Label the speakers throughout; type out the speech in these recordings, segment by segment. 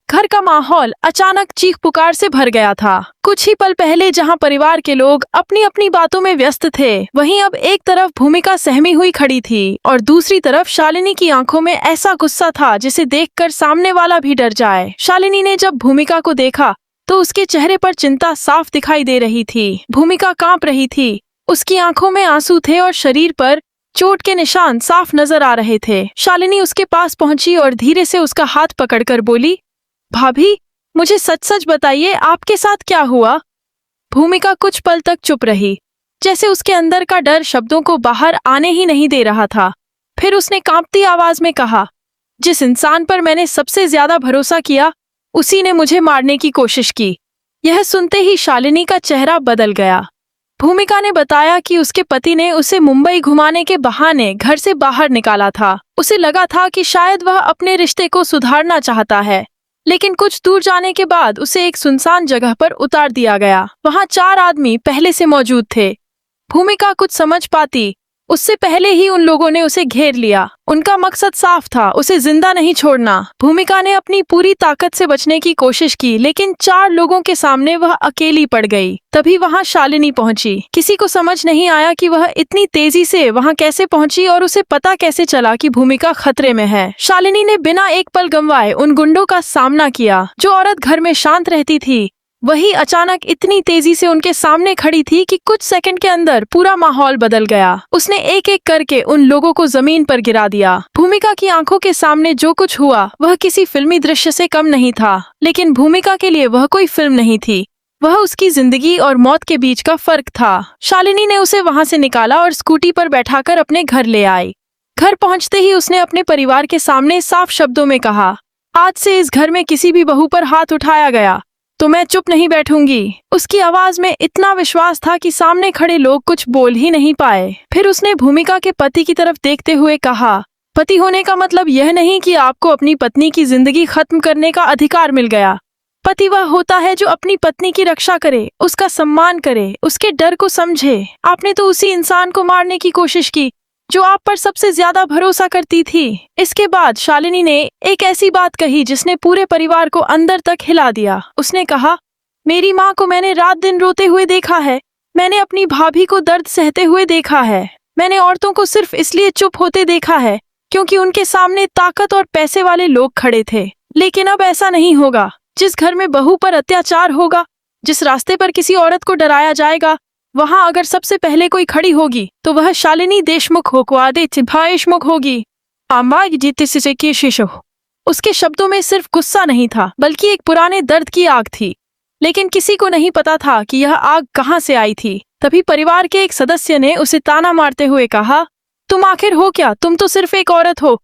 Speaker 1: घर का माहौल अचानक चीख पुकार से भर गया था। कुछ ही पल पहले जहां परिवार के लोग अपनी अपनी बातों में व्यस्त थे, वहीं अब एक तरफ भूमिका सहमी हुई खड़ी थी और दूसरी तरफ शालिनी की आंखों में ऐसा गुस्सा था जिसे देखकर सामने वाला भी डर जाए। शालिनी ने जब भूमिका को देखा तो उसके चेहरे पर चिंता साफ दिखाई दे रही थी। भूमिका कांप रही थी, उसकी आंखों में आंसू थे और शरीर पर चोट के निशान साफ नजर आ रहे थे। शालिनी उसके पास पहुंची और धीरे से उसका हाथ पकड़कर बोली, भाभी, मुझे सच सच बताइए, आपके साथ क्या हुआ? भूमिका कुछ पल तक चुप रही, जैसे उसके अंदर का डर शब्दों को बाहर आने ही नहीं दे रहा था। फिर उसने कांपती आवाज में कहा, जिस इंसान पर मैंने सबसे ज्यादा भरोसा किया, उसी ने मुझे मारने की कोशिश की। यह सुनते ही शालिनी का चेहरा बदल गया। भूमिका ने बताया कि उसके पति ने उसे मुंबई घुमाने के बहाने घर से बाहर निकाला था। उसे लगा था कि शायद वह अपने रिश्ते को सुधारना चाहता है, लेकिन कुछ दूर जाने के बाद उसे एक सुनसान जगह पर उतार दिया गया। वहां 4 आदमी पहले से मौजूद थे। भूमिका कुछ समझ पाती उससे पहले ही उन लोगों ने उसे घेर लिया। उनका मकसद साफ था, उसे जिंदा नहीं छोड़ना। भूमिका ने अपनी पूरी ताकत से बचने की कोशिश की, लेकिन 4 लोगों के सामने वह अकेली पड़ गई। तभी वहां शालिनी पहुंची। किसी को समझ नहीं आया कि वह इतनी तेजी से वहां कैसे पहुंची और उसे पता कैसे चला कि भूमिका खतरे में है। शालिनी ने बिना एक पल गंवाए उन गुंडों का सामना किया। जो औरत घर में शांत रहती थी, वही अचानक इतनी तेजी से उनके सामने खड़ी थी कि कुछ सेकंड के अंदर पूरा माहौल बदल गया। उसने एक एक करके उन लोगों को जमीन पर गिरा दिया। भूमिका की आंखों के सामने जो कुछ हुआ वह किसी फिल्मी दृश्य से कम नहीं था, लेकिन भूमिका के लिए वह कोई फिल्म नहीं थी, वह उसकी जिंदगी और मौत के बीच का फर्क था। शालिनी ने उसे वहां से निकाला और स्कूटी पर बैठाकर अपने घर ले आई। घर पहुंचते ही उसने अपने परिवार के सामने साफ शब्दों में कहा, आज से इस घर में किसी भी बहू पर हाथ उठाया गया तो मैं चुप नहीं बैठूंगी। उसकी आवाज में इतना विश्वास था कि सामने खड़े लोग कुछ बोल ही नहीं पाए। फिर उसने भूमिका के पति की तरफ देखते हुए कहा, पति होने का मतलब यह नहीं कि आपको अपनी पत्नी की जिंदगी खत्म करने का अधिकार मिल गया। पति वह होता है जो अपनी पत्नी की रक्षा करे, उसका सम्मान करे, उसके डर को समझे। आपने तो उसी इंसान को मारने की कोशिश की जो आप पर सबसे ज्यादा भरोसा करती थी। इसके बाद शालिनी ने एक ऐसी बात कही जिसने पूरे परिवार को अंदर तक हिला दिया। उसने कहा, मेरी माँ को मैंने रात दिन रोते हुए देखा है, मैंने अपनी भाभी को दर्द सहते हुए देखा है। मैंने औरतों को सिर्फ इसलिए चुप होते देखा है क्योंकि उनके सामने ताकत और पैसे वाले लोग खड़े थे। लेकिन अब ऐसा नहीं होगा। जिस घर में बहू पर अत्याचार होगा, जिस रास्ते पर किसी औरत को डराया जाएगा, वहां अगर सबसे पहले कोई खड़ी होगी तो वह शालिनी देशमुख होगी। उसके शब्दों में सिर्फ गुस्सा नहीं था, बल्कि एक पुराने दर्द की आग थी। लेकिन किसी को नहीं पता था कि यह आग कहां से आई थी। तभी परिवार के एक सदस्य ने उसे ताना मारते हुए कहा, तुम आखिर हो क्या? तुम तो सिर्फ एक औरत हो।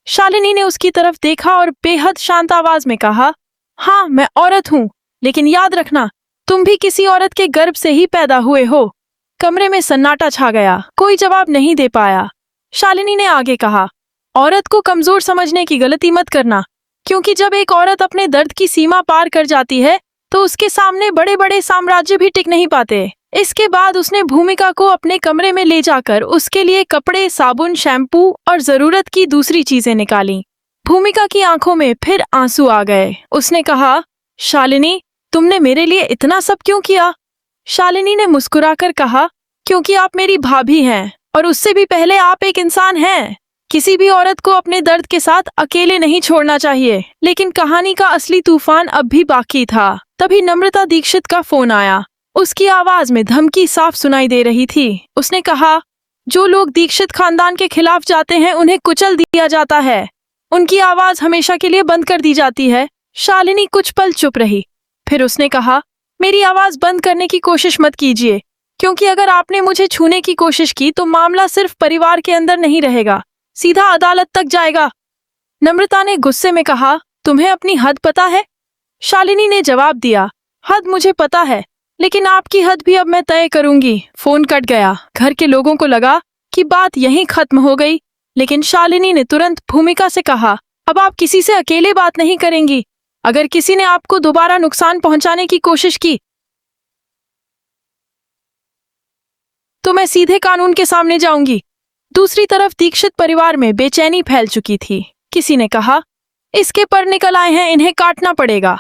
Speaker 1: शालिनी ने उसकी तरफ देखा और बेहद शांत आवाज में कहा, हाँ, मैं औरत हूँ, लेकिन याद रखना, तुम भी किसी औरत के गर्भ से ही पैदा हुए हो। कमरे में सन्नाटा छा गया, कोई जवाब नहीं दे पाया। शालिनी ने आगे कहा, औरत को कमजोर समझने की गलती मत करना, क्योंकि जब एक औरत अपने दर्द की सीमा पार कर जाती है तो उसके सामने बड़े बड़े साम्राज्य भी टिक नहीं पाते। इसके बाद उसने भूमिका को अपने कमरे में ले जाकर उसके लिए कपड़े, साबुन, शैम्पू और जरूरत की दूसरी चीजें निकाली। भूमिका की आंखों में फिर आंसू आ गए। उसने कहा, शालिनी, तुमने मेरे लिए इतना सब क्यों किया? शालिनी ने मुस्कुराकर कहा, क्योंकि आप मेरी भाभी हैं और उससे भी पहले आप एक इंसान हैं। किसी भी औरत को अपने दर्द के साथ अकेले नहीं छोड़ना चाहिए। लेकिन कहानी का असली तूफान अब भी बाकी था। तभी नम्रता दीक्षित का फोन आया। उसकी आवाज में धमकी साफ सुनाई दे रही थी। उसने कहा, जो लोग दीक्षित खानदान के खिलाफ जाते हैं उन्हें कुचल दिया जाता है, उनकी आवाज हमेशा के लिए बंद कर दी जाती है। शालिनी कुछ पल चुप रही, फिर उसने कहा, मेरी आवाज बंद करने की कोशिश मत कीजिए, क्योंकि अगर आपने मुझे छूने की कोशिश की तो मामला सिर्फ परिवार के अंदर नहीं रहेगा, सीधा अदालत तक जाएगा। नम्रता ने गुस्से में कहा, तुम्हें अपनी हद पता है? शालिनी ने जवाब दिया, हद मुझे पता है, लेकिन आपकी हद भी अब मैं तय करूंगी। फोन कट गया। घर के लोगों को लगा कि बात यहीं खत्म हो गई, लेकिन शालिनी ने तुरंत भूमिका से कहा, अब आप किसी से अकेले बात नहीं करेंगी। अगर किसी ने आपको दोबारा नुकसान पहुंचाने की कोशिश की तो मैं सीधे कानून के सामने जाऊंगी। दूसरी तरफ दीक्षित परिवार में बेचैनी फैल चुकी थी। किसी ने कहा, इसके पर निकल आए हैं, इन्हें काटना पड़ेगा।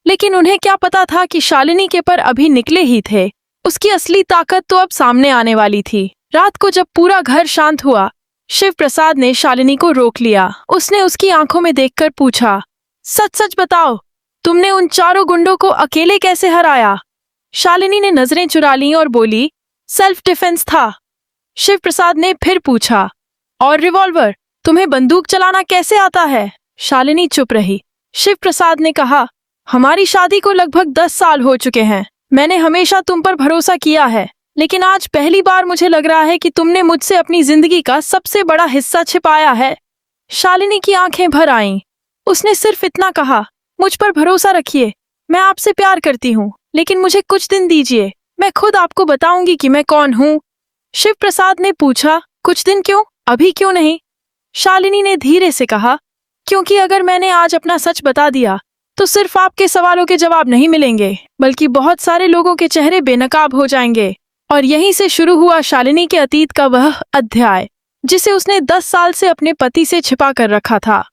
Speaker 1: लेकिन उन्हें क्या पता था कि शालिनी के पर अभी निकले ही थे। उसकी असली ताकत तो अब सामने आने वाली थी। रात को जब पूरा घर शांत हुआ, शिव प्रसाद ने शालिनी को रोक लिया। उसने उसकी आंखों में देखकर पूछा, सच सच बताओ, तुमने उन चारों गुंडों को अकेले कैसे हराया? शालिनी ने नजरें चुरा लीं और बोली, सेल्फ डिफेंस था। शिव प्रसाद ने फिर पूछा, और रिवॉल्वर, तुम्हें बंदूक चलाना कैसे आता है? शालिनी चुप रही। शिव प्रसाद ने कहा, हमारी शादी को लगभग 10 साल हो चुके हैं। मैंने हमेशा तुम पर भरोसा किया है, लेकिन आज पहली बार मुझे लग रहा है कि तुमने मुझसे अपनी जिंदगी का सबसे बड़ा हिस्सा छिपाया है। शालिनी की आंखें भर आईं। उसने सिर्फ इतना कहा, मुझ पर भरोसा रखिए, मैं आपसे प्यार करती हूँ, लेकिन मुझे कुछ दिन दीजिए, मैं खुद आपको बताऊंगी कि मैं कौन हूँ। शिव प्रसाद ने पूछा, कुछ दिन क्यों, अभी क्यों नहीं? शालिनी ने धीरे से कहा, क्योंकि अगर मैंने आज अपना सच बता दिया तो सिर्फ आपके सवालों के जवाब नहीं मिलेंगे, बल्कि बहुत सारे लोगों के चेहरे बेनकाब हो जाएंगे। और यहीं से शुरू हुआ शालिनी के अतीत का वह अध्याय, जिसे उसने 10 साल से अपने पति से छिपा कर रखा था।